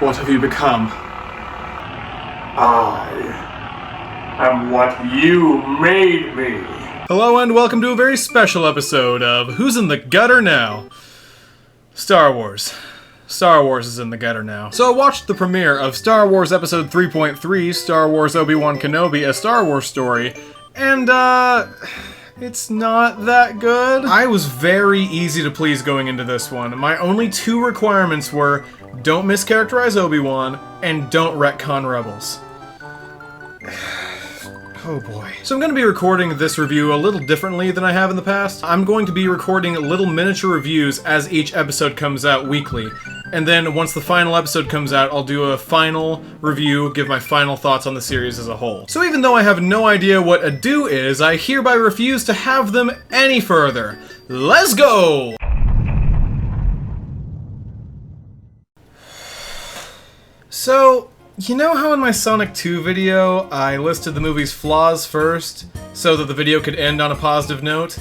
What have you become? I am what you made me. Hello and welcome to a very special episode of Who's in the Gutter Now? Star Wars. Star Wars is in the gutter now. So I watched the premiere of Star Wars Episode 3.3, Star Wars Obi-Wan Kenobi, A Star Wars Story, and, it's not that good. I was very easy to please going into this one. My only two requirements were, don't mischaracterize Obi-Wan, and don't retcon Rebels. Oh boy. So I'm going to be recording this review a little differently than I have in the past. I'm going to be recording little miniature reviews as each episode comes out weekly. And then once the final episode comes out, I'll do a final review, give my final thoughts on the series as a whole. So even though I have no idea what ado is, I hereby refuse to have them any further. Let's go! So, you know how in my Sonic 2 video, I listed the movie's flaws first, so that the video could end on a positive note?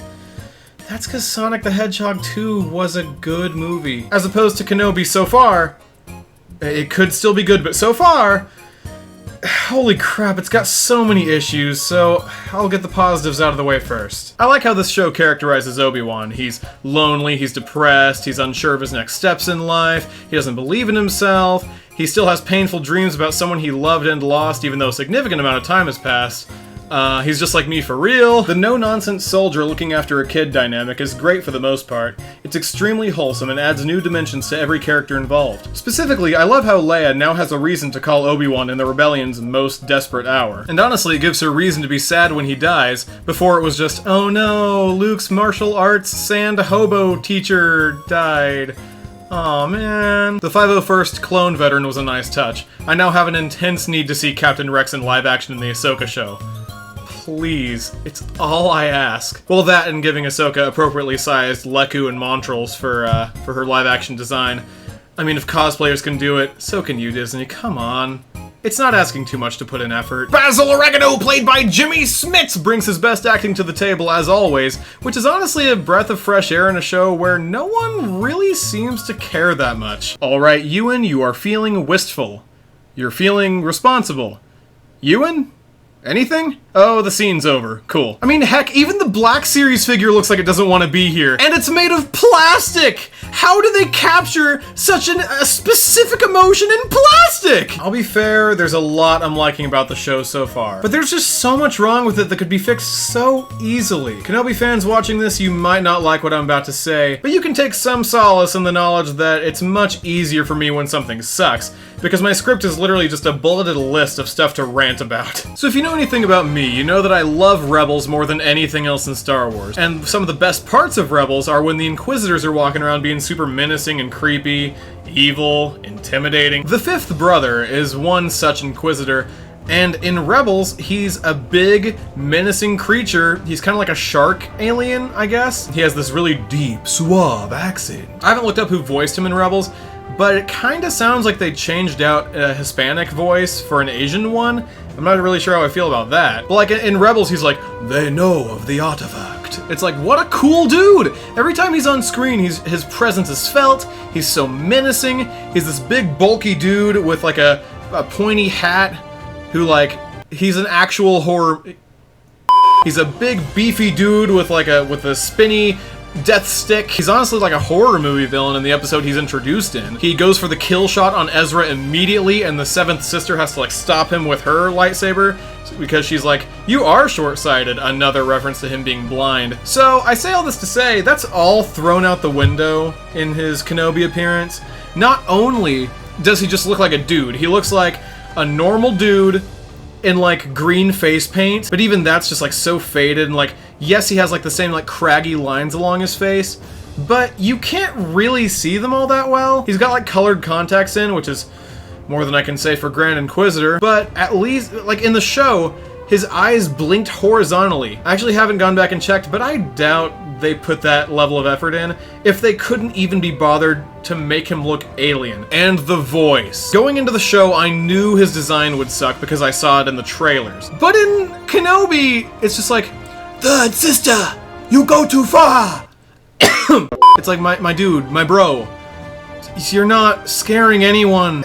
That's because Sonic the Hedgehog 2 was a good movie. As opposed to Kenobi so far, it could still be good, but so far, holy crap, it's got so many issues, so I'll get the positives out of the way first. I like how this show characterizes Obi-Wan. He's lonely, he's depressed, he's unsure of his next steps in life, he doesn't believe in himself, he still has painful dreams about someone he loved and lost, even though a significant amount of time has passed. He's just like me for real. The no-nonsense soldier looking after a kid dynamic is great for the most part. It's extremely wholesome and adds new dimensions to every character involved. Specifically, I love how Leia now has a reason to call Obi-Wan in the rebellion's most desperate hour. And honestly, it gives her reason to be sad when he dies, before it was just, oh no, Luke's martial arts sand hobo teacher died. Aw, man. The 501st clone veteran was a nice touch. I now have an intense need to see Captain Rex in live action in the Ahsoka show. Please, it's all I ask. Well, that and giving Ahsoka appropriately sized Leku and Montrals for her live action design. I mean, if cosplayers can do it, so can you, Disney. Come on. It's not asking too much to put in effort. Basil Oregano, played by Jimmy Smits, brings his best acting to the table as always, which is honestly a breath of fresh air in a show where no one really seems to care that much. Alright, Ewan, you are feeling wistful. You're feeling responsible. Ewan? Anything? Oh, the scene's over. Cool. I mean, heck, even the Black Series figure looks like it doesn't want to be here. And it's made of plastic! How do they capture such a specific emotion in plastic? I'll be fair, there's a lot I'm liking about the show so far. But there's just so much wrong with it that could be fixed so easily. Kenobi fans watching this, you might not like what I'm about to say, but you can take some solace in the knowledge that it's much easier for me when something sucks, because my script is literally just a bulleted list of stuff to rant about. So if you know anything about me, you know that I love Rebels more than anything else in Star Wars. And some of the best parts of Rebels are when the Inquisitors are walking around being super menacing and creepy, evil, intimidating. The fifth brother is one such Inquisitor, and in Rebels, he's a big, menacing creature. He's kind of like a shark alien, I guess. He has this really deep, suave accent. I haven't looked up who voiced him in Rebels, but it kind of sounds like they changed out a Hispanic voice for an Asian one. I'm not really sure how I feel about that. But like in Rebels, he's like, they know of the artifact. It's like, what a cool dude! Every time he's on screen, his presence is felt, he's so menacing, he's this big bulky dude with like a pointy hat, who like, he's an actual horror... He's a big beefy dude with a spinny death stick. He's honestly like a horror movie villain in the episode he's introduced in. He goes for the kill shot on Ezra immediately, and the seventh sister has to like stop him with her lightsaber because she's like, you are short-sighted, another reference to him being blind. So I say all this to say, that's all thrown out the window in his Kenobi appearance. Not only does he just look like a dude, he looks like a normal dude in like green face paint, but even that's just like so faded, and like, yes, he has like the same like craggy lines along his face, but you can't really see them all that well. He's got like colored contacts in, which is more than I can say for Grand Inquisitor, but at least like in the show, his eyes blinked horizontally. I actually haven't gone back and checked, but I doubt they put that level of effort in if they couldn't even be bothered to make him look alien. And the voice. Going into the show, I knew his design would suck because I saw it in the trailers. But in Kenobi, it's just like, third sister, you go too far. It's like, my dude, my bro, you're not scaring anyone.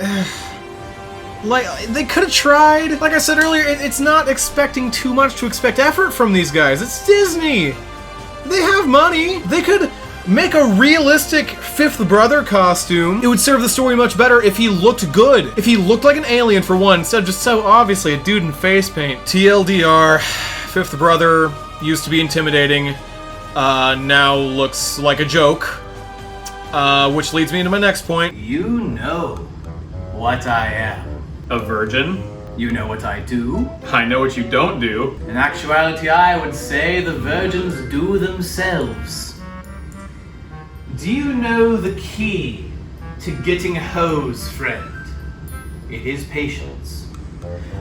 Like, they could have tried. Like I said earlier, it's not expecting too much to expect effort from these guys. It's Disney. They have money. They could make a realistic fifth brother costume. It would serve the story much better if he looked good. If he looked like an alien for one, instead of just so obviously a dude in face paint. TLDR, fifth brother used to be intimidating, now looks like a joke. Which leads me into my next point. You know what I am. A virgin? You know what I do. I know what you don't do. In actuality, I would say the virgins do themselves. Do you know the key to getting hoes, friend? It is patience.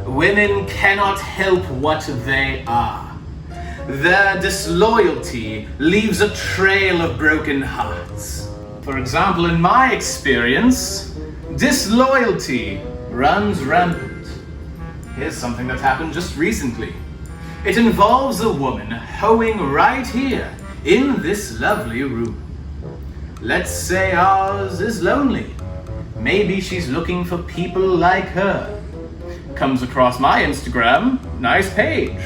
Women cannot help what they are. Their disloyalty leaves a trail of broken hearts. For example, in my experience, disloyalty runs rampant. Here's something that happened just recently. It involves a woman hoeing right here, in this lovely room. Let's say ours is lonely. Maybe she's looking for people like her. Comes across my Instagram, nice page.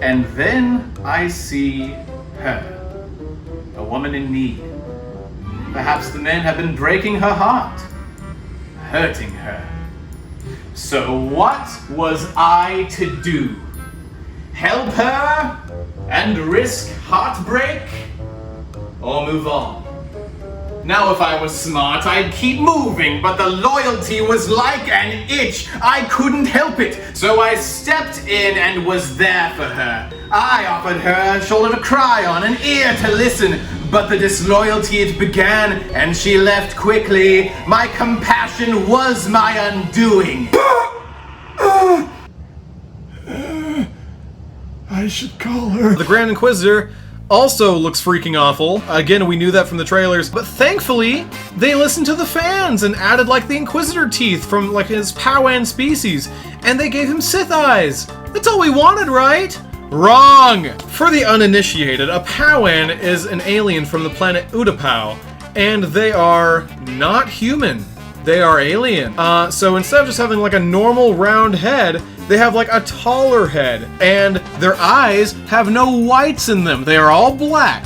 And then I see her. A woman in need. Perhaps the men have been breaking her heart, hurting her. So what was I to do? Help her and risk heartbreak? Or move on? Now if I was smart, I'd keep moving, but the loyalty was like an itch. I couldn't help it, so I stepped in and was there for her. I offered her a shoulder to cry on, an ear to listen, but the disloyalty it began, and she left quickly. My compassion was my undoing. I should call her. The Grand Inquisitor also looks freaking awful. Again, we knew that from the trailers, but thankfully, they listened to the fans and added like the Inquisitor teeth from like his Powan species, and they gave him Sith eyes. That's all we wanted, right? Wrong! For the uninitiated, a Powan is an alien from the planet Utapau, and they are not human. They are alien. So instead of just having like a normal round head, they have like a taller head, and their eyes have no whites in them. They are all black.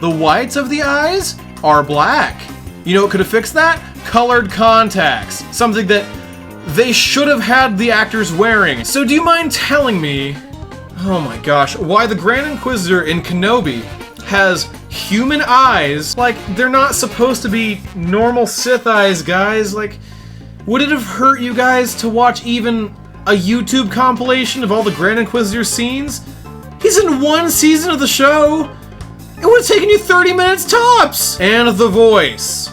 The whites of the eyes are black. You know what could have fixed that? Colored contacts. Something that they should have had the actors wearing. So do you mind telling me, oh my gosh, why the Grand Inquisitor in Kenobi has human eyes? Like, they're not supposed to be normal Sith eyes, guys. Like, would it have hurt you guys to watch even a YouTube compilation of all the Grand Inquisitor scenes? He's in one season of the show. It would have taken you 30 minutes tops. And the voice.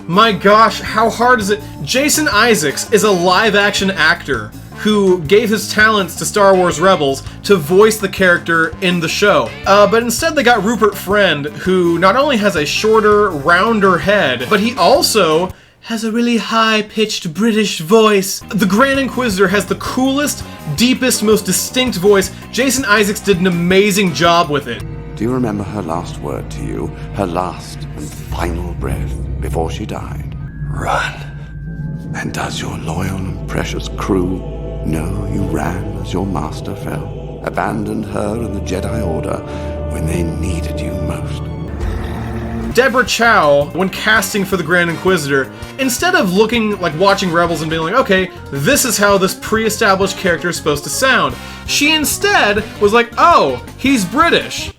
My gosh, how hard is it? Jason Isaacs is a live-action actor who gave his talents to Star Wars Rebels to voice the character in the show. But instead they got Rupert Friend, who not only has a shorter, rounder head, but he also has a really high-pitched British voice. The Grand Inquisitor has the coolest, deepest, most distinct voice. Jason Isaacs did an amazing job with it. Do you remember her last word to you? Her last and final breath before she died? Run. And does your loyal and precious crew know you ran as your master fell? Abandoned her and the Jedi Order when they needed you most? Deborah Chow, when casting for the Grand Inquisitor, instead of looking like watching Rebels and being like, okay, this is how this pre-established character is supposed to sound, she instead was like, oh, he's British.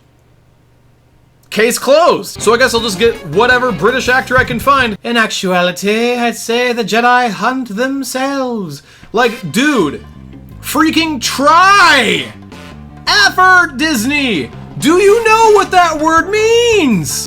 Case closed. So I guess I'll just get whatever British actor I can find. In actuality, I'd say the Jedi hunt themselves. Like, dude, freaking try! Effort, Disney! Do you know what that word means?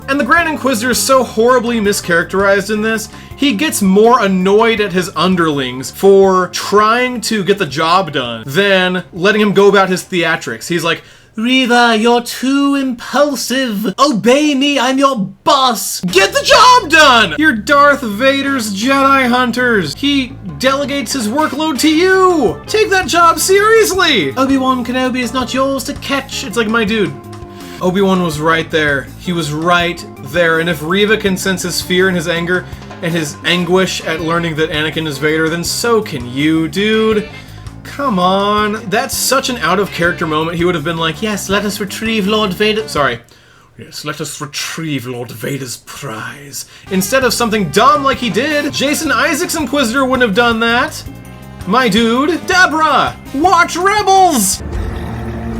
And the Grand Inquisitor is so horribly mischaracterized in this, he gets more annoyed at his underlings for trying to get the job done than letting him go about his theatrics. He's like, Reva, you're too impulsive. Obey me, I'm your boss. Get the job done! You're Darth Vader's Jedi hunters. He delegates his workload to you. Take that job seriously. Obi-Wan Kenobi is not yours to catch. It's like, my dude, Obi-Wan was right there. He was right there. And if Reva can sense his fear and his anger and his anguish at learning that Anakin is Vader, then so can you, dude. Come on. That's such an out-of-character moment. He would have been like, yes, let us retrieve Lord Vader. Sorry. Yes, let us retrieve Lord Vader's prize. Instead of something dumb like he did. Jason Isaacs' Inquisitor wouldn't have done that. My dude, Deborah, watch Rebels!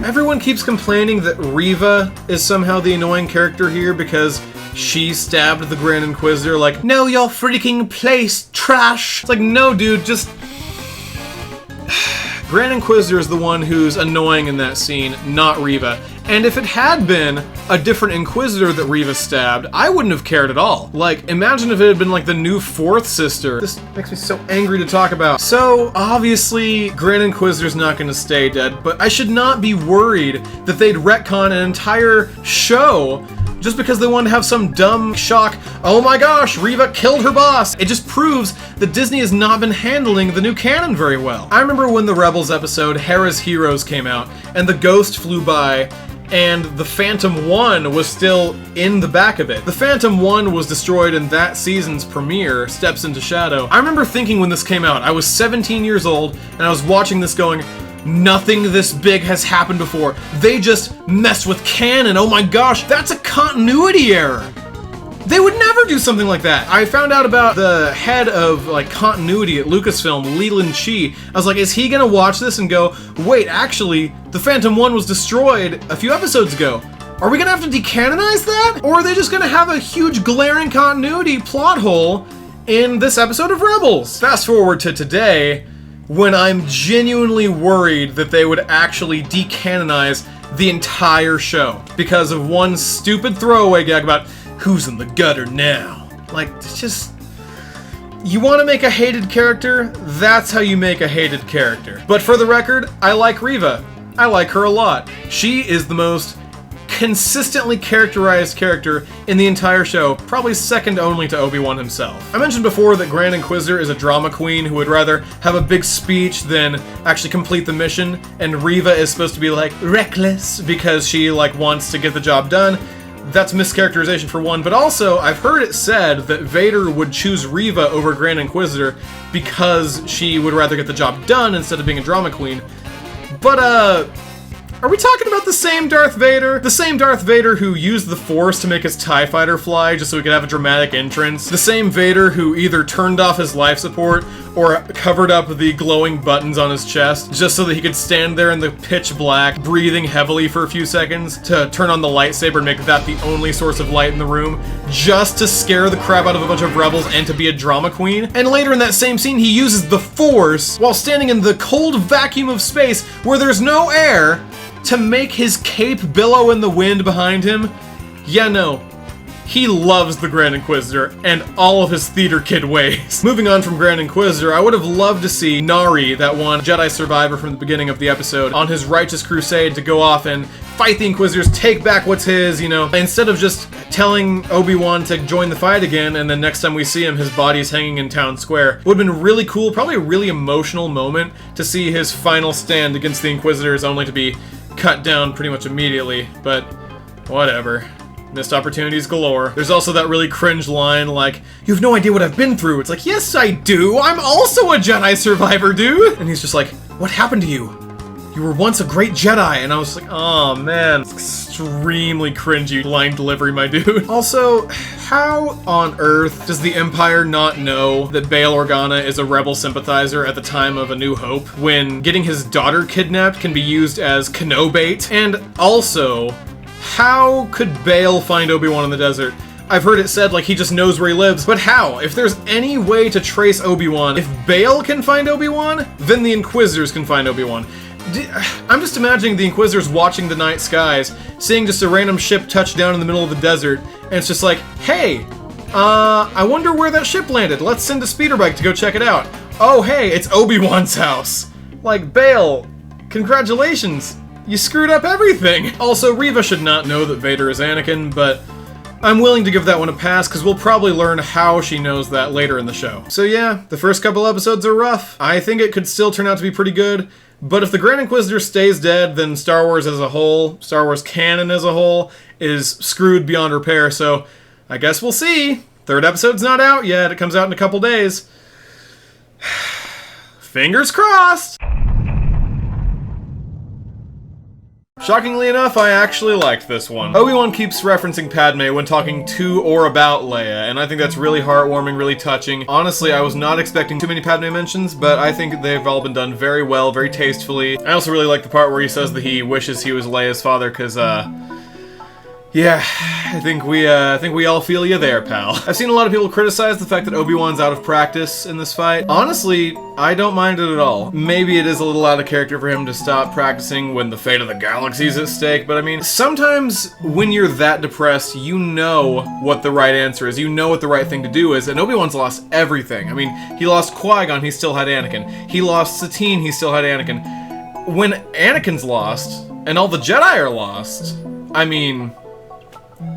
Everyone keeps complaining that Reva is somehow the annoying character here because she stabbed the Grand Inquisitor like, know your freaking place, trash! It's like, no dude, just... Grand Inquisitor is the one who's annoying in that scene, not Reva. And if it had been a different Inquisitor that Reva stabbed, I wouldn't have cared at all. Like, imagine if it had been like the new fourth sister. This makes me so angry to talk about. So, obviously, Grand Inquisitor's not gonna stay dead, but I should not be worried that they'd retcon an entire show just because they wanted to have some dumb shock, oh my gosh, Reva killed her boss. It just proves that Disney has not been handling the new canon very well. I remember when the Rebels episode, Hera's Heroes, came out, and the Ghost flew by, and the Phantom 1 was still in the back of it. The Phantom 1 was destroyed in that season's premiere, Steps into Shadow. I remember thinking when this came out, I was 17 years old, and I was watching this going, nothing this big has happened before. They just messed with canon. Oh my gosh, that's a continuity error. They would never do something like that. I found out about the head of like continuity at Lucasfilm, Leland Chi. I was like, is he gonna watch this and go, wait, actually, the Phantom 1 was destroyed a few episodes ago. Are we gonna have to decanonize that? Or are they just gonna have a huge glaring continuity plot hole in this episode of Rebels? Fast forward to today, when I'm genuinely worried that they would actually decanonize the entire show because of one stupid throwaway gag about who's in the gutter now. Like, it's just... You want to make a hated character? That's how you make a hated character. But for the record, I like Reva. I like her a lot. She is the most consistently characterized character in the entire show, probably second only to Obi-Wan himself. I mentioned before that Grand Inquisitor is a drama queen who would rather have a big speech than actually complete the mission, and Reva is supposed to be like reckless because she like wants to get the job done. That's mischaracterization for one, but also I've heard it said that Vader would choose Reva over Grand Inquisitor because she would rather get the job done instead of being a drama queen. But are we talking about the same Darth Vader? The same Darth Vader who used the Force to make his TIE fighter fly just so he could have a dramatic entrance? The same Vader who either turned off his life support or covered up the glowing buttons on his chest just so that he could stand there in the pitch black, breathing heavily for a few seconds to turn on the lightsaber and make that the only source of light in the room just to scare the crap out of a bunch of rebels and to be a drama queen? And later in that same scene, he uses the Force while standing in the cold vacuum of space where there's no air to make his cape billow in the wind behind him? Yeah, no. He loves the Grand Inquisitor and all of his theater kid ways. Moving on from Grand Inquisitor, I would have loved to see Nari, that one Jedi survivor from the beginning of the episode, on his righteous crusade to go off and fight the Inquisitors, take back what's his, you know, instead of just telling Obi-Wan to join the fight again, and then next time we see him, his body's hanging in town square. Would have been really cool, probably a really emotional moment to see his final stand against the Inquisitors, only to be cut down pretty much immediately, but whatever. Missed opportunities galore. There's also that really cringe line like, you have no idea what I've been through. It's like, yes I do, I'm also a Jedi survivor, dude! And he's just like, what happened to you? You were once a great Jedi. And I was like, oh man, it's extremely cringy line delivery, my dude. Also, how on earth does the Empire not know that Bail Organa is a rebel sympathizer at the time of A New Hope, when getting his daughter kidnapped can be used as Kenobait? And also, how could Bail find Obi-Wan in the desert? I've heard it said like he just knows where he lives, but how? If there's any way to trace Obi-Wan, if Bail can find Obi-Wan, then the Inquisitors can find Obi-Wan. I'm just imagining the Inquisitors watching the night skies, seeing just a random ship touch down in the middle of the desert, and it's just like, hey, I wonder where that ship landed. Let's send a speeder bike to go check it out. Oh, hey, it's Obi-Wan's house. Like, Bail, congratulations. You screwed up everything. Also, Reva should not know that Vader is Anakin, but I'm willing to give that one a pass because we'll probably learn how she knows that later in the show. So yeah, the first couple episodes are rough. I think it could still turn out to be pretty good, But if the Grand Inquisitor stays dead, then Star Wars as a whole, Star Wars canon as a whole, is screwed beyond repair, so I guess we'll see. Third episode's not out yet, it comes out in a couple days. Fingers crossed! Shockingly enough, I actually liked this one. Obi-Wan keeps referencing Padme when talking to or about Leia, and I think that's really heartwarming, really touching. Honestly, I was not expecting too many Padme mentions, but I think they've all been done very well, very tastefully. I also really like the part where he says that he wishes he was Leia's father, because, yeah, I think we all feel you there, pal. I've seen a lot of people criticize the fact that Obi-Wan's out of practice in this fight. Honestly, I don't mind it at all. Maybe it is a little out of character for him to stop practicing when the fate of the galaxy is at stake, but I mean, sometimes when you're that depressed, you know what the right answer is. You know what the right thing to do is, and Obi-Wan's lost everything. I mean, he lost Qui-Gon, he still had Anakin. He lost Satine, he still had Anakin. When Anakin's lost, and all the Jedi are lost, I mean,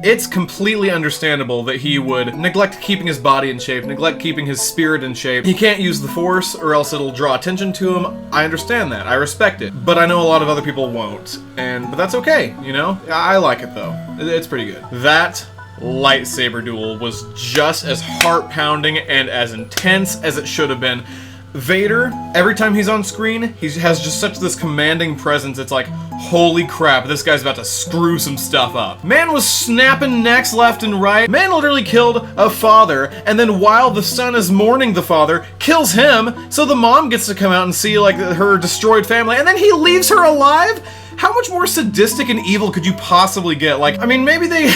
it's completely understandable that he would neglect keeping his body in shape, neglect keeping his spirit in shape. He can't use the Force or else it'll draw attention to him. I understand that. I respect it. But I know a lot of other people won't. But that's okay, you know? I like it though. It's pretty good. That lightsaber duel was just as heart-pounding and as intense as it should have been. Vader, every time he's on screen, he has just such this commanding presence. It's like, holy crap, this guy's about to screw some stuff up. Man was snapping necks left and right. Man literally killed a father, and then while the son is mourning the father, kills him, so the mom gets to come out and see, like, her destroyed family, and then he leaves her alive? How much more sadistic and evil could you possibly get? Like, I mean, maybe they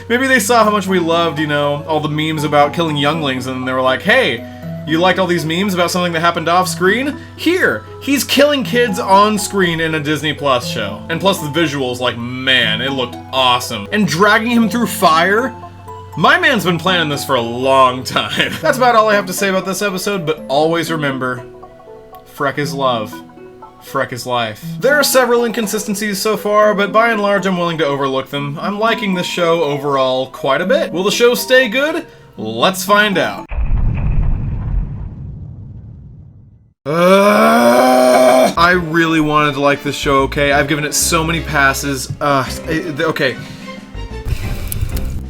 maybe they saw how much we loved, you know, all the memes about killing younglings, and they were like, hey, you liked all these memes about something that happened off screen? Here, he's killing kids on screen in a Disney Plus show. And plus the visuals, like, man, it looked awesome. And dragging him through fire? My man's been planning this for a long time. That's about all I have to say about this episode, but always remember, Freck is love. Freck is life. There are several inconsistencies so far, but by and large I'm willing to overlook them. I'm liking the show overall quite a bit. Will the show stay good? Let's find out. I really wanted to like this show, okay? I've given it so many passes. Okay.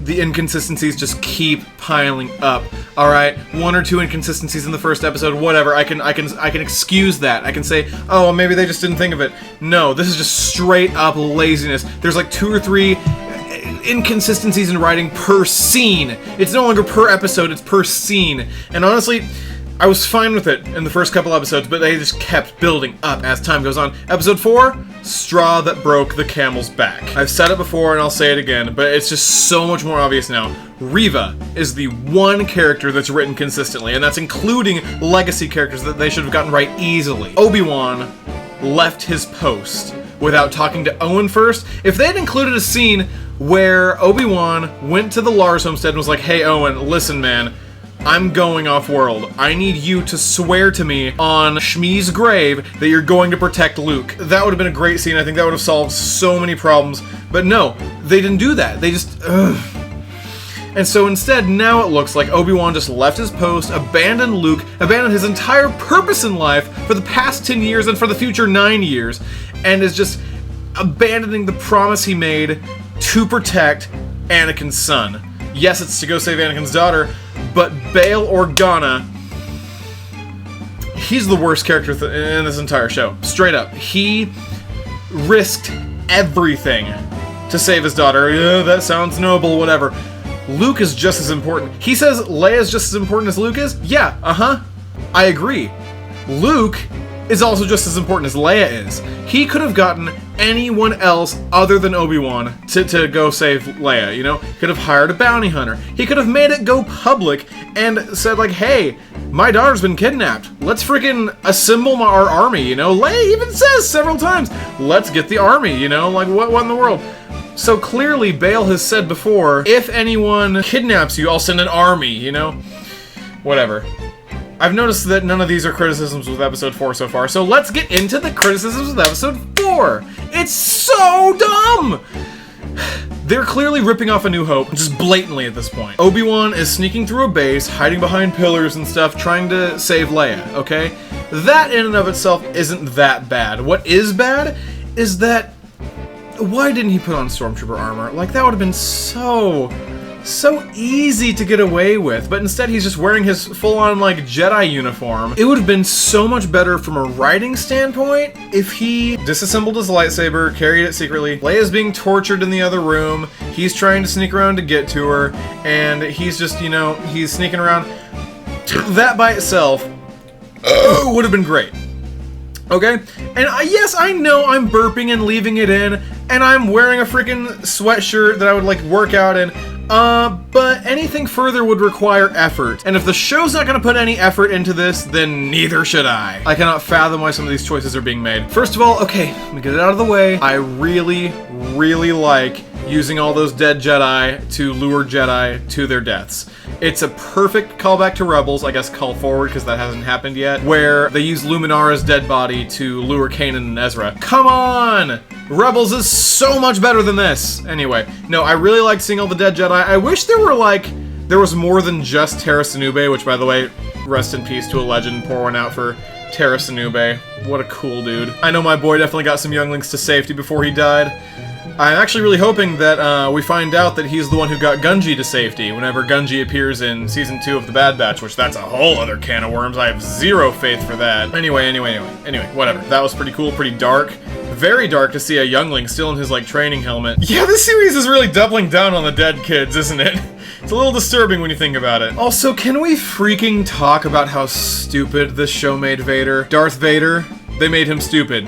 The inconsistencies just keep piling up. Alright, one or two inconsistencies in the first episode, whatever. I can excuse that. I can say, oh, well, maybe they just didn't think of it. No, this is just straight up laziness. There's like 2 or 3 inconsistencies in writing per scene. It's no longer per episode, it's per scene. And honestly, I was fine with it in the first couple episodes, but they just kept building up as time goes on. Episode 4, straw that broke the camel's back. I've said it before and I'll say it again, but it's just so much more obvious now. Reva is the one character that's written consistently, and that's including legacy characters that they should have gotten right easily. Obi-Wan left his post without talking to Owen first. If they had included a scene where Obi-Wan went to the Lars homestead and was like, hey Owen, listen man, I'm going off-world. I need you to swear to me on Shmi's grave that you're going to protect Luke. That would have been a great scene. I think that would have solved so many problems. But no, they didn't do that. They just, And so instead, now it looks like Obi-Wan just left his post, abandoned Luke, abandoned his entire purpose in life for the past 10 years and for the future 9 years, and is just abandoning the promise he made to protect Anakin's son. Yes, it's to go save Anakin's daughter, but Bail Organa, he's the worst character in this entire show. Straight up. He risked everything to save his daughter. Yeah, that sounds noble, whatever. Luke is just as important. He says Leia's just as important as Luke is? Yeah, I agree. Luke is also just as important as Leia is. He could have gotten anyone else other than Obi-Wan to go save Leia, you know? He could have hired a bounty hunter. He could have made it go public and said like, hey, my daughter's been kidnapped. Let's freaking assemble our army, you know? Leia even says several times, let's get the army, you know? Like, what in the world? So clearly, Bail has said before, if anyone kidnaps you, I'll send an army, you know? Whatever. I've noticed that none of these are criticisms with episode 4 so far, so let's get into the criticisms with episode 4! It's so dumb! They're clearly ripping off A New Hope, just blatantly at this point. Obi-Wan is sneaking through a base, hiding behind pillars and stuff, trying to save Leia, okay? that in and of itself isn't that bad. What is bad is that, why didn't he put on Stormtrooper armor? Like, that would have been so easy to get away with, but instead he's just wearing his full-on, like, Jedi uniform. It would have been so much better from a writing standpoint if he disassembled his lightsaber, carried it secretly. Leia's being tortured in the other room, he's trying to sneak around to get to her, and he's just, you know, he's sneaking around. That by itself would have been great. Okay? And yes, I know I'm burping and leaving it in, and I'm wearing a freaking sweatshirt that I would, like, work out in. But anything further would require effort. And if the show's not gonna put any effort into this, then neither should I. I cannot fathom why some of these choices are being made. First of all, okay, let me get it out of the way. I really like using all those dead Jedi to lure Jedi to their deaths. It's a perfect callback to Rebels, I guess call forward because that hasn't happened yet, where they use Luminara's dead body to lure Kanan and Ezra. Come on! Rebels is so much better than this! Anyway, no, I really liked seeing all the dead Jedi. I wish there was more than just Tera Sinube, which, by the way, rest in peace to a legend, pour one out for Tera Sinube. What a cool dude. I know my boy definitely got some younglings to safety before he died. I'm actually really hoping that we find out that he's the one who got Gungi to safety whenever Gungi appears in Season 2 of The Bad Batch, which that's a whole other can of worms. I have zero faith for that. Anyway, whatever. That was pretty cool, pretty dark. Very dark to see a youngling still in his, like, training helmet. Yeah, this series is really doubling down on the dead kids, isn't it? It's a little disturbing when you think about it. Also, can we freaking talk about how stupid this show made Vader? Darth Vader, they made him stupid.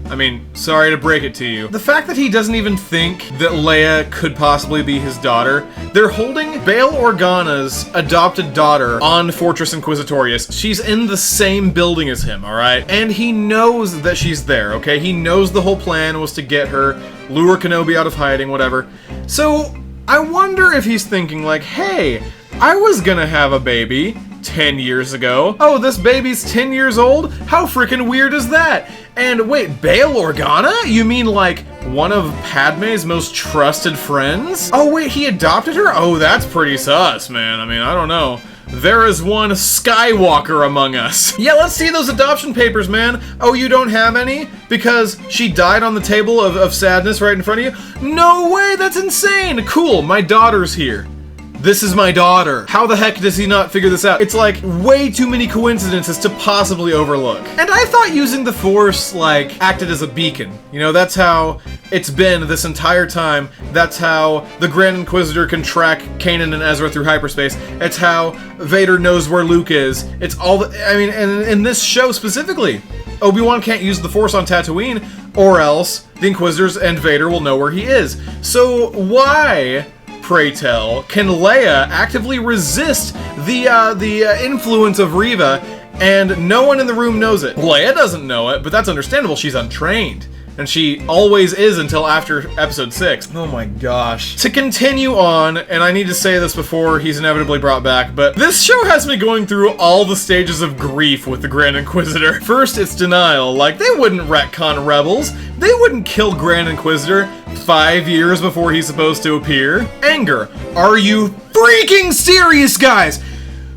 I mean, sorry to break it to you. The fact that he doesn't even think that Leia could possibly be his daughter, they're holding Bail Organa's adopted daughter on Fortress Inquisitorius. She's in the same building as him, alright? And he knows that she's there, okay? He knows the whole plan was to get her, lure Kenobi out of hiding, whatever. So, I wonder if he's thinking like, hey, I was gonna have a baby 10 years ago. Oh, this baby's 10 years old? How freaking weird is that? And wait, Bail Organa? You mean like one of Padme's most trusted friends? Oh wait, he adopted her? Oh, that's pretty sus, man. I mean, I don't know. There is one Skywalker among us. Yeah, let's see those adoption papers, man. Oh, you don't have any? Because she died on the table of sadness right in front of you? No way, that's insane. Cool, my daughter's here. This is my daughter. How the heck does he not figure this out? It's like way too many coincidences to possibly overlook. And I thought using the Force, like, acted as a beacon. You know, that's how it's been this entire time. That's how the Grand Inquisitor can track Kanan and Ezra through hyperspace. It's how Vader knows where Luke is. It's all the, I mean, and in this show specifically, Obi-Wan can't use the Force on Tatooine, or else the Inquisitors and Vader will know where he is. So why, pray tell, can Leia actively resist the influence of Reva, and no one in the room knows it? Leia doesn't know it, but that's understandable. She's untrained. And she always is until after episode 6. Oh my gosh. To continue on, and I need to say this before he's inevitably brought back, but this show has me going through all the stages of grief with the Grand Inquisitor. First, it's denial. Like, they wouldn't retcon Rebels. They wouldn't kill Grand Inquisitor 5 years before he's supposed to appear. Anger. Are you freaking serious, guys?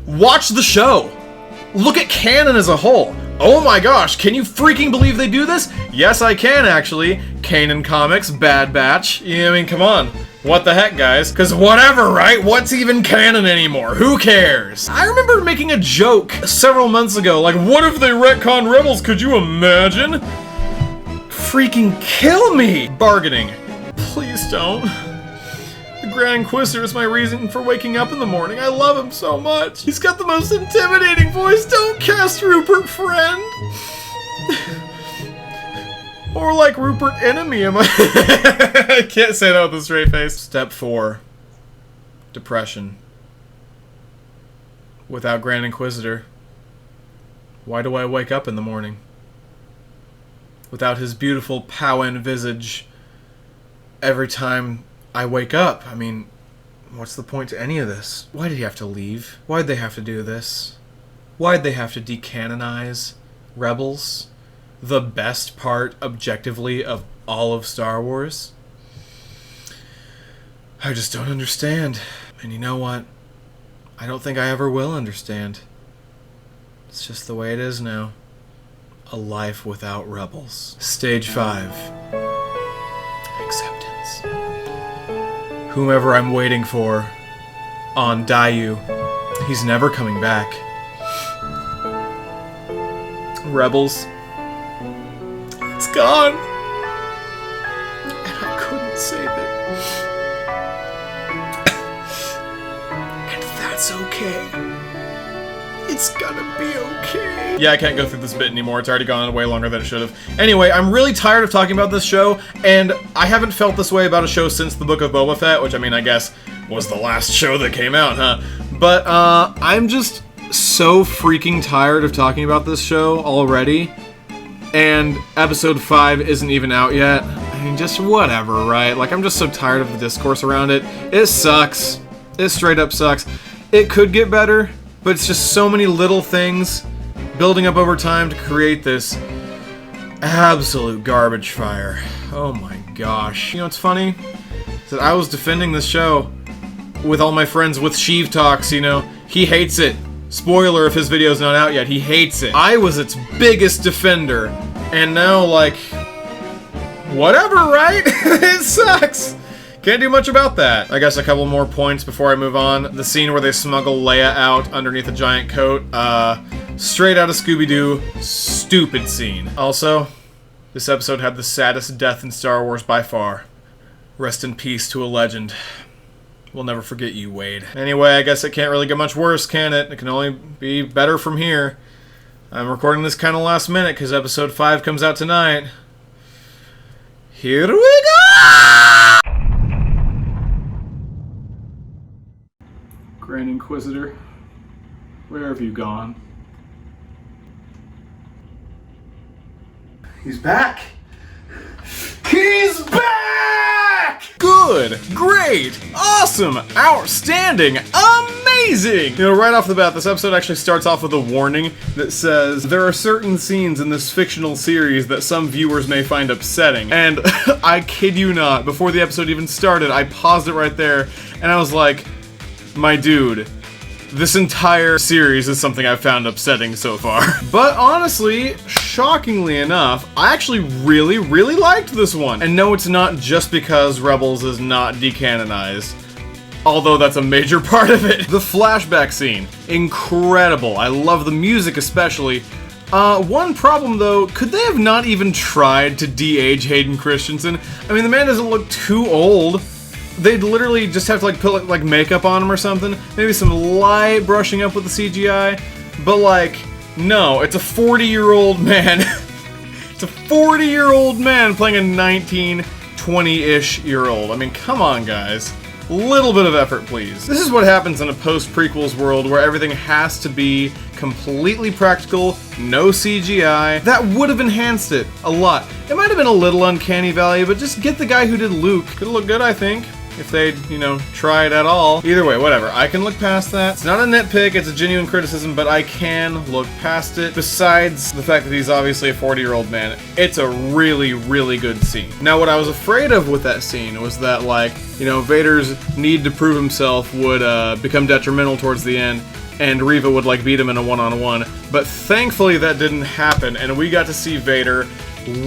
Watch the show. Look at canon as a whole. Oh my gosh, can you freaking believe they do this? Yes, I can, actually. Kanan Comics, Bad Batch. I mean, come on. What the heck, guys? Because whatever, right? What's even canon anymore? Who cares? I remember making a joke several months ago, like, what if they retcon Rebels? Could you imagine? Freaking kill me! Bargaining. Please don't. The Grand Inquisitor is my reason for waking up in the morning. I love him so much. He's got the most intimidating voice. Don't cast Rupert friend. Or like Rupert enemy, am I? I can't say that with a straight face. Step 4. Depression. Without Grand Inquisitor, why do I wake up in the morning? Without his beautiful Powan visage, every time I wake up, I mean, what's the point to any of this? Why did he have to leave? Why'd they have to do this? Why'd they have to decanonize Rebels? The best part, objectively, of all of Star Wars? I just don't understand. And you know what? I don't think I ever will understand. It's just the way it is now. a life without rebels. Stage 5. Acceptance. Whomever I'm waiting for on Dayu, he's never coming back. Rebels. It's gone. And I couldn't save it. And that's okay. It's gonna be okay. Yeah, I can't go through this bit anymore. It's already gone on way longer than it should have. Anyway, I'm really tired of talking about this show, and I haven't felt this way about a show since the Book of Boba Fett, which, I mean, I guess was the last show that came out, huh? But, I'm just so freaking tired of talking about this show already, and episode 5 isn't even out yet. I mean, just whatever, right? Like, I'm just so tired of the discourse around it. It sucks. It straight up sucks. It could get better, but it's just so many little things building up over time to create this absolute garbage fire. Oh my gosh. You know what's funny? Is that I was defending this show with all my friends with Sheev Talks, you know. He hates it. Spoiler if his video's not out yet, he hates it. I was its biggest defender, and now, like, whatever, right? It sucks! Can't do much about that. I guess a couple more points before I move on. The scene where they smuggle Leia out underneath a giant coat, straight out of Scooby-Doo, stupid scene. Also, this episode had the saddest death in Star Wars by far. Rest in peace to a legend. We'll never forget you, Wade. Anyway, I guess it can't really get much worse, can it? It can only be better from here. I'm recording this kind of last minute because episode 5 comes out tonight. Here we go! Grand Inquisitor, where have you gone? He's back! He's back! Good, great, awesome, outstanding, amazing! You know, right off the bat, this episode actually starts off with a warning that says, there are certain scenes in this fictional series that some viewers may find upsetting. And I kid you not, before the episode even started, I paused it right there, and I was like, my dude, this entire series is something I've found upsetting so far. But honestly, shockingly enough, I actually really, really liked this one. And no, it's not just because Rebels is not decanonized, although that's a major part of it. The flashback scene, incredible. I love the music especially. One problem though, could they have not even tried to de-age Hayden Christensen? I mean, the man doesn't look too old. They'd literally just have to like put like makeup on him or something. Maybe some light brushing up with the CGI. But like, no, it's a 40-year-old man. It's a 40-year-old man playing a 19, 20-ish-year-old. I mean, come on, guys. Little bit of effort, please. This is what happens in a post-prequels world where everything has to be completely practical, no CGI. That would have enhanced it a lot. It might have been a little uncanny valley, but just get the guy who did Luke. Could look good, I think, if they'd, you know, tried at all. Either way, whatever. I can look past that. It's not a nitpick, it's a genuine criticism, but I can look past it. Besides the fact that he's obviously a 40-year-old man, it's a really, really good scene. Now, what I was afraid of with that scene was that, like, you know, Vader's need to prove himself would become detrimental towards the end, and Reva would, like, beat him in a one-on-one. But thankfully that didn't happen, and we got to see Vader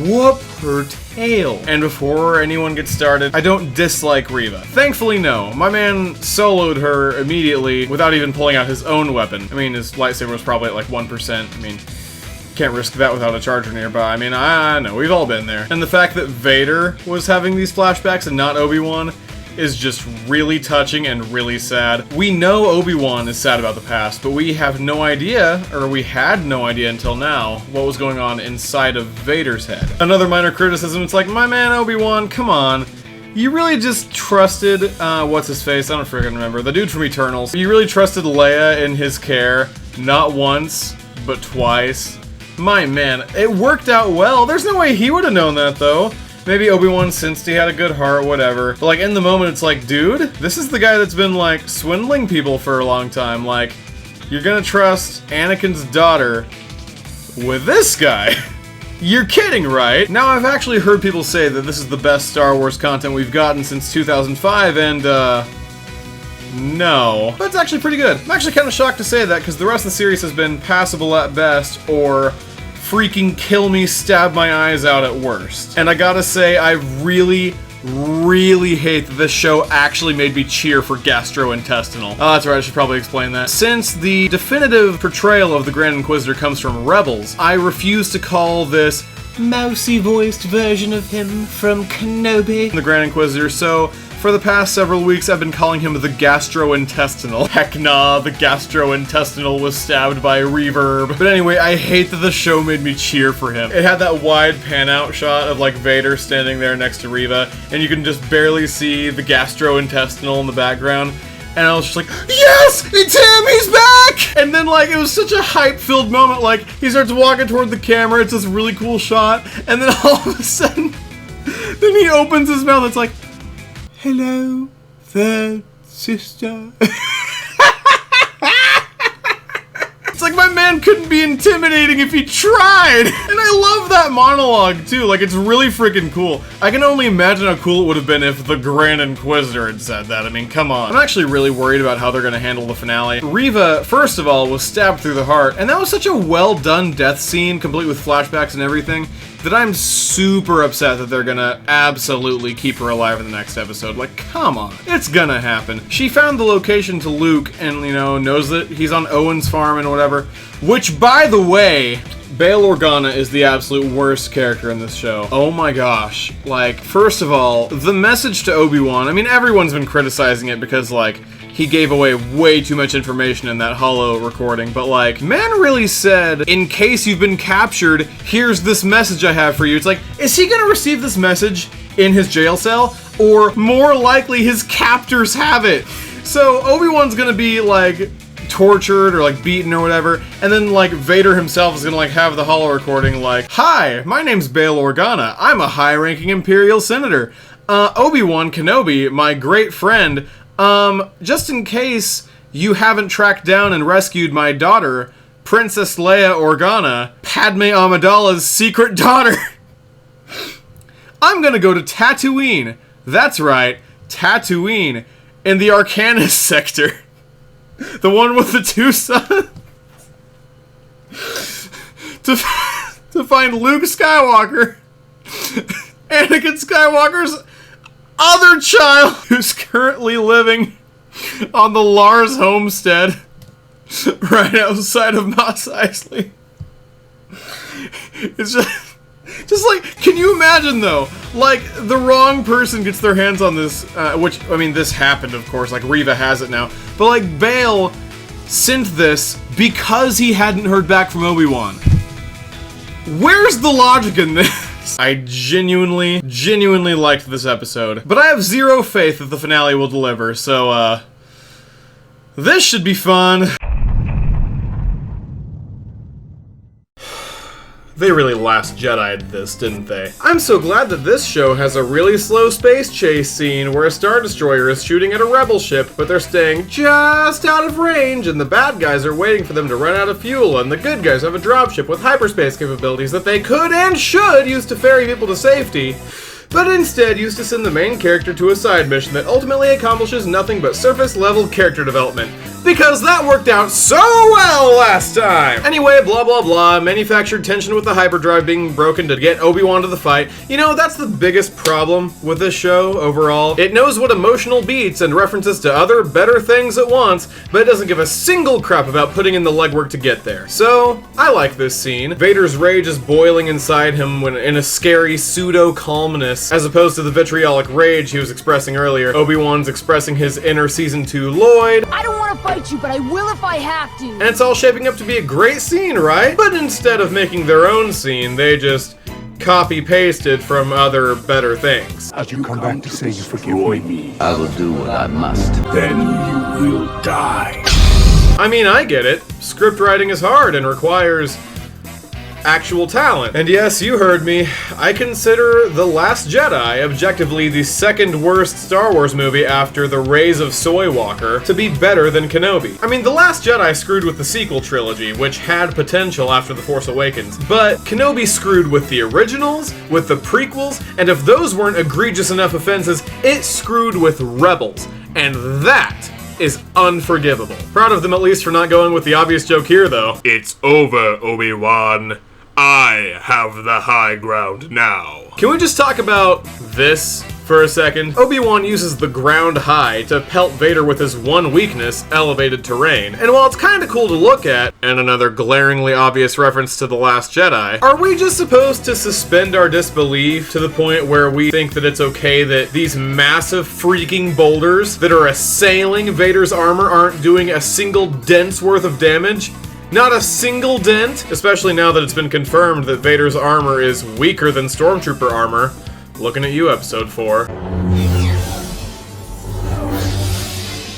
whoop her tail. And before anyone gets started, I don't dislike Reva. Thankfully, no. My man soloed her immediately without even pulling out his own weapon. I mean, his lightsaber was probably at like 1%. I mean, can't risk that without a charger nearby. I mean, I know, we've all been there. And the fact that Vader was having these flashbacks and not Obi-Wan is just really touching and really sad. We know Obi-Wan is sad about the past, but we have no idea, or we had no idea until now, what was going on inside of Vader's head. Another minor criticism, it's like, my man Obi-Wan, come on. You really just trusted, what's his face? I don't freaking remember. The dude from Eternals. You really trusted Leia in his care, not once, but twice. My man, it worked out well. There's no way he would have known that, though. Maybe Obi-Wan sensed he had a good heart, whatever. But like in the moment, it's like, dude, this is the guy that's been like swindling people for a long time. Like, you're gonna trust Anakin's daughter with this guy? You're kidding, right? Now, I've actually heard people say that this is the best Star Wars content we've gotten since 2005, and no. But it's actually pretty good. I'm actually kind of shocked to say that, because the rest of the series has been passable at best, or freaking kill me, stab my eyes out at worst. And I gotta say, I really hate that this show actually made me cheer for gastrointestinal. Oh, that's right, I should probably explain that. Since the definitive portrayal of the Grand Inquisitor comes from Rebels, I refuse to call this mousy-voiced version of him from Kenobi the Grand Inquisitor, so for the past several weeks I've been calling him the gastrointestinal. Heck nah, the gastrointestinal was stabbed by reverb. But anyway, I hate that the show made me cheer for him. It had that wide pan-out shot of like Vader standing there next to Reva, and you can just barely see the gastrointestinal in the background. And I was just like, yes, it's him, he's back! And then like, it was such a hype-filled moment, like, he starts walking toward the camera, it's this really cool shot, and then all of a sudden, then he opens his mouth, it's like, hello, third sister. It's like my man couldn't be intimidating if he tried! And I love that monologue too, like it's really freaking cool. I can only imagine how cool it would have been if the Grand Inquisitor had said that. I mean, come on. I'm actually really worried about how they're gonna handle the finale. Reva, first of all, was stabbed through the heart, and that was such a well done death scene, complete with flashbacks and everything, that I'm super upset that they're gonna absolutely keep her alive in the next episode. Like, come on. It's gonna happen. She found the location to Luke and, you know, knows that he's on Owen's farm and whatever. Which, by the way, Bail Organa is the absolute worst character in this show. Oh my gosh. Like, first of all, the message to Obi-Wan, I mean, everyone's been criticizing it because, like, he gave away way too much information in that holo recording, but like, man really said, in case you've been captured, here's this message I have for you. It's like, is he gonna receive this message in his jail cell? Or more likely, his captors have it? So Obi-Wan's gonna be like, tortured or like beaten or whatever, and then like Vader himself is gonna like have the holo recording like, hi, my name's Bail Organa. I'm a high-ranking Imperial Senator. Obi-Wan Kenobi, my great friend, just in case you haven't tracked down and rescued my daughter, Princess Leia Organa, Padme Amidala's secret daughter, I'm gonna go to Tatooine. That's right, Tatooine, in the Arcanus sector. The one with the two sons. to find Luke Skywalker, Anakin Skywalker's other child, who's currently living on the Lars homestead right outside of Mos Eisley. It's just like, can you imagine though? Like, the wrong person gets their hands on this, which, I mean, this happened, of course, like, Reva has it now, but like, Bail sent this because he hadn't heard back from Obi-Wan. Where's the logic in this? I genuinely liked this episode, but I have zero faith that the finale will deliver, so, this should be fun. They really Last Jedi'd this, didn't they? I'm so glad that this show has a really slow space chase scene where a Star Destroyer is shooting at a rebel ship, but they're staying just out of range, and the bad guys are waiting for them to run out of fuel, and the good guys have a dropship with hyperspace capabilities that they could and should use to ferry people to safety, but instead used to send the main character to a side mission that ultimately accomplishes nothing but surface-level character development. Because that worked out so well last time! Anyway, blah blah blah, manufactured tension with the hyperdrive being broken to get Obi-Wan to the fight. You know, that's the biggest problem with this show overall. It knows what emotional beats and references to other better things it wants, but it doesn't give a single crap about putting in the legwork to get there. So, I like this scene. Vader's rage is boiling inside him when in a scary pseudo-calmness, as opposed to the vitriolic rage he was expressing earlier. Obi-Wan's expressing his inner Season 2 Lloyd. I don't want to fight you, but I will if I have to. And it's all shaping up to be a great scene, right? But instead of making their own scene, they just copy-pasted from other better things. As you come back to say you forgive me, I will do what I must. then you will die. I mean, I get it. Script writing is hard and requires actual talent. And yes, you heard me. I consider The Last Jedi objectively the second worst Star Wars movie after The Rays of Soywalker to be better than Kenobi. I mean, The Last Jedi screwed with the sequel trilogy, which had potential after The Force Awakens, but Kenobi screwed with the originals, with the prequels, and if those weren't egregious enough offenses, it screwed with Rebels. And that is unforgivable. Proud of them at least for not going with the obvious joke here, though. It's over, Obi-Wan. I have the high ground now. Can we just talk about this for a second? Obi-Wan uses the ground high to pelt Vader with his one weakness, elevated terrain. And while it's kinda cool to look at, and another glaringly obvious reference to The Last Jedi, are we just supposed to suspend our disbelief to the point where we think that it's okay that these massive freaking boulders that are assailing Vader's armor aren't doing a single dent's worth of damage? Not a single dent, especially now that it's been confirmed that Vader's armor is weaker than Stormtrooper armor. Looking at you, Episode 4.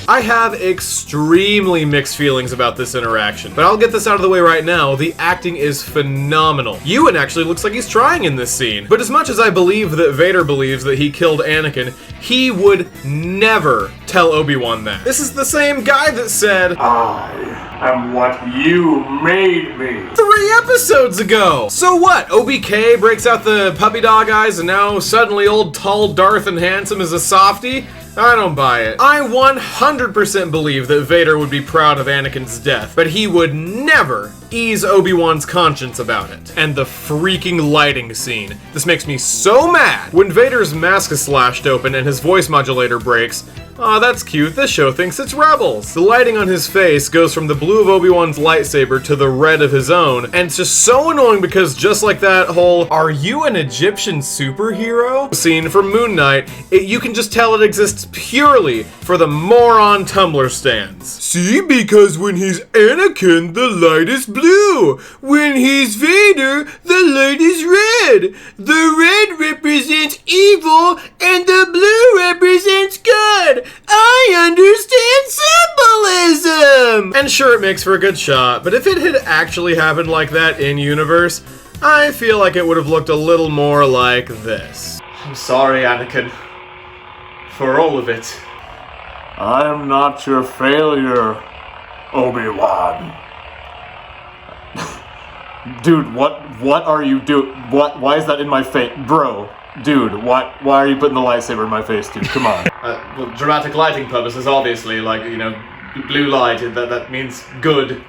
I have extremely mixed feelings about this interaction, but I'll get this out of the way right now. The acting is phenomenal. Ewan actually looks like he's trying in this scene. But as much as I believe that Vader believes that he killed Anakin, he would never tell Obi-Wan that. This is the same guy that said, I am what you made me. 3 episodes ago! So what? OBK breaks out the puppy dog eyes and now suddenly old tall Darth and handsome is a softie? I don't buy it. I 100% believe that Vader would be proud of Anakin's death, but he would never ease Obi-Wan's conscience about it. And the freaking lighting scene. This makes me so mad. When Vader's mask is slashed open and his voice modulator breaks, aw, that's cute, this show thinks it's Rebels. The lighting on his face goes from the blue of Obi-Wan's lightsaber to the red of his own, and it's just so annoying because just like that whole, are you an Egyptian superhero? Scene from Moon Knight, you can just tell it exists purely for the moron Tumblr stands. See, because when he's Anakin, the light is blue. When he's Vader, the light is red. The red represents evil, and the blue represents good. I understand symbolism! And sure, it makes for a good shot, but if it had actually happened like that in universe, I feel like it would have looked a little more like this. I'm sorry, Anakin. For all of it. I am not your failure, Obi-Wan. Dude, what are you doing? Why is that in my face? Bro, dude, why are you putting the lightsaber in my face, dude? Come on. Well, dramatic lighting purposes, obviously, like, you know, blue light, that means good.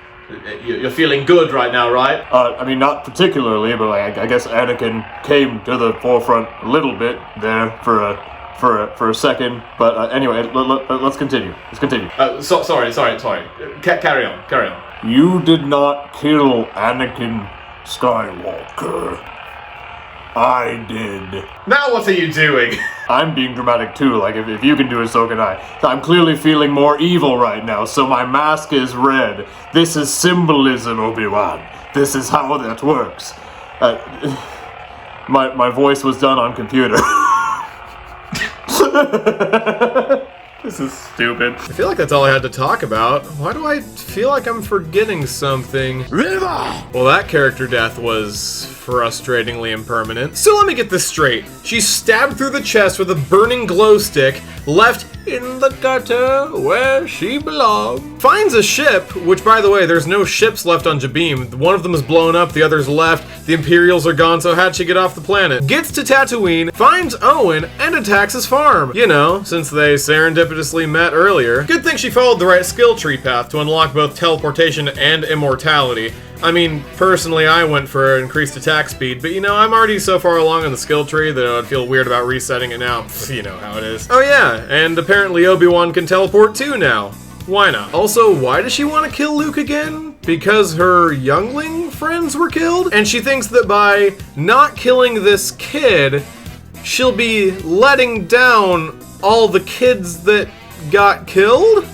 You're feeling good right now, right? I mean, not particularly, but like, I guess Anakin came to the forefront a little bit there for a second. But anyway, let's continue. Let's continue. Sorry. Carry on. You did not kill Anakin Skywalker. I did. Now what are you doing? I'm being dramatic too, like if you can do it, so can I. I'm clearly feeling more evil right now, so my mask is red. This is symbolism, Obi-Wan. This is how that works. My voice was done on computer. This is stupid. I feel like that's all I had to talk about. Why do I feel like I'm forgetting something? River! Well, that character death was frustratingly impermanent. So let me get this straight. She's stabbed through the chest with a burning glow stick, left in the gutter where she belongs. Finds a ship, which by the way, there's no ships left on Jabeam. One of them is blown up, the other's left, the Imperials are gone, so how'd she get off the planet? Gets to Tatooine, finds Owen, and attacks his farm. You know, since they serendipitously met earlier. Good thing she followed the right skill tree path to unlock both teleportation and immortality. I mean, personally, I went for increased attack speed, but you know, I'm already so far along on the skill tree that I'd feel weird about resetting it now. You know how it is. Oh yeah, and apparently Obi-Wan can teleport too now. Why not? Also, why does she want to kill Luke again? Because her youngling friends were killed? And she thinks that by not killing this kid, she'll be letting down all the kids that got killed?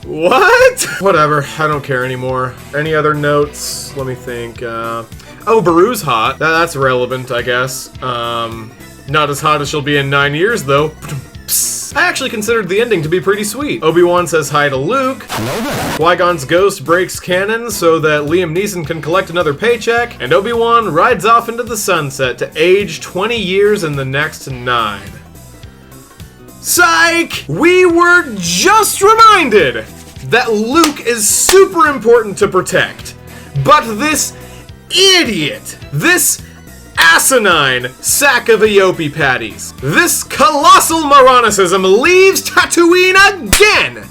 What? Whatever, I don't care anymore. Any other notes? Let me think. Oh, Beru's hot. That's relevant, I guess. Not as hot as she'll be in 9 years, though. I actually considered the ending to be pretty sweet. Obi-Wan says hi to Luke. Qui-Gon's ghost breaks canon so that Liam Neeson can collect another paycheck, and Obi-Wan rides off into the sunset to age 20 years in the next 9. Psych! We were just reminded that Luke is super important to protect. But this idiot, this asinine sack of Ayopi patties, this colossal moronicism leaves Tatooine again!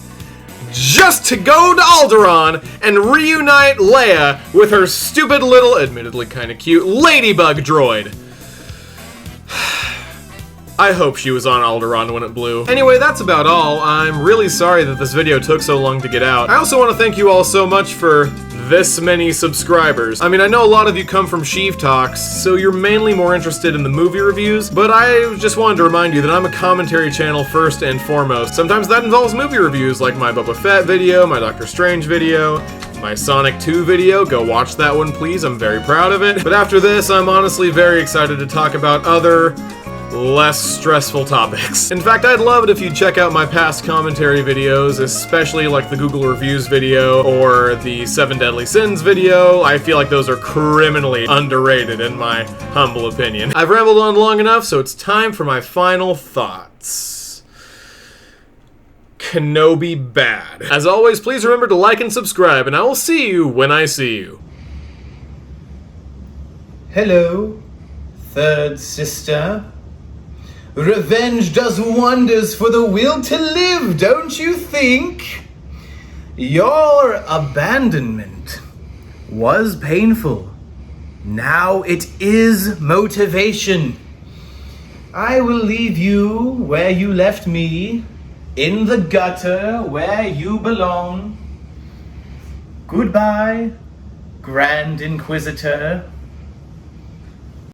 just to go to Alderaan and reunite Leia with her stupid little, admittedly kinda cute, ladybug droid. I hope she was on Alderaan when it blew. Anyway, that's about all. I'm really sorry that this video took so long to get out. I also want to thank you all so much for this many subscribers. I mean, I know a lot of you come from Sheev Talks, so you're mainly more interested in the movie reviews, but I just wanted to remind you that I'm a commentary channel first and foremost. Sometimes that involves movie reviews, like my Boba Fett video, my Doctor Strange video, my Sonic 2 video. Go watch that one, please. I'm very proud of it. But after this, I'm honestly very excited to talk about other, less stressful topics. In fact, I'd love it if you'd check out my past commentary videos, especially like the Google Reviews video or the 7 Deadly Sins video. I feel like those are criminally underrated in my humble opinion. I've rambled on long enough, so it's time for my final thoughts. Kenobi bad. As always, please remember to like and subscribe, and I will see you when I see you. Hello, third sister. Revenge does wonders for the will to live, don't you think? Your abandonment was painful. Now it is motivation. I will leave you where you left me, in the gutter where you belong. Goodbye, Grand Inquisitor.